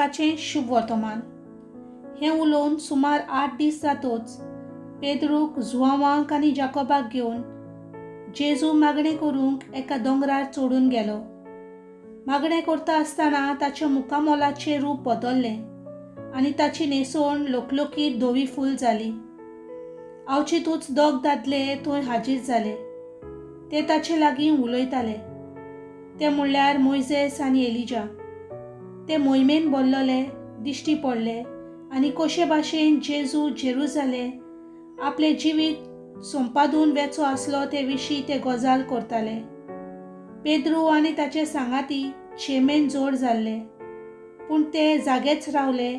सुखाचें शुभ वर्तमान। हें उलोवन सुमार 8 दीस जातोच पेद्रूक, जुआंवाक आनी जाकोबाक घेवन जेजू मागणें करूंक एका दोंगरार चडून गेलो। मागणें करता आसतना ताच्या मुखामोलाचें रूप बदल्लें आनी ताची न्हेसोण लोकलोकीत धवी फूल जाली। आवचितूच दोग दादले थंय हाजीर जाले। ते ताचे लागीं उलयताले, ते म्हणल्यार मोइसेस आनी एलिजा। ते मोहिमेन भरलोले दिश्टी पडले आनी कशे भाशेन जेजू जेरुसालेम आपले जिवीत संपादून वेचो आसलो ते विशीं ते गजाल करताले। पेद्रू आनी ताचे सांगाती शेमेन जोड जाल्ले, पूण ते जागेच रावले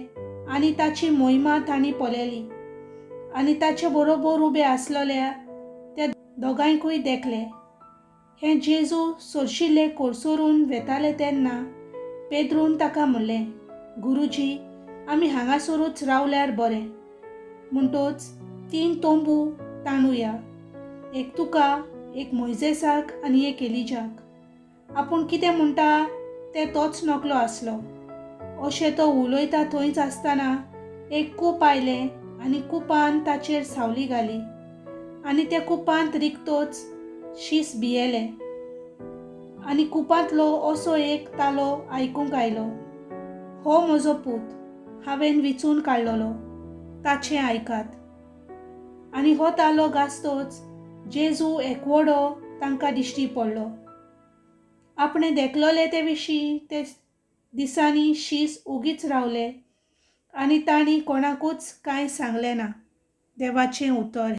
आनी ताची मोहिमा तांणी पळयली आनी ताचे बरोबर उबे आसलोल्या त्या दोगांयकूय देखले। हें जेजू सोरशिल्ले कोर्सोरून वेताले तेन्ना पेद्रून ताका म्हणलें, गुरुजी, आमी हांगासरूच रावल्यार बरें। म्हणटच 3 तोंबू ताणुया, एक तुका, एक मोइसेसाक आनी एक एलिजाक। आपूण कितें म्हणटा ते तोच नकलो आसलो। अशें तो उलयता थंयच आसतना एक कूप आयलें आनी कुपान ताचेर सावली घाली आनी त्या कुपांत रिगतोच शीस भियेलें आनी कुपांतलो असो एक तालो आयकूंक आयलो, हो म्हजो पूत, हांवें विचून काडलोलो, ताचें आयकात। आनी हो तालो घासतोच जेजू एकवडो तांकां दिश्टी पडलो। आपणें देखलोले ते विशीं ते दिसांनी शीस ओगीच रावले आनी तांणी कोणाकूच कांय सांगलें ना। देवाचें उतर।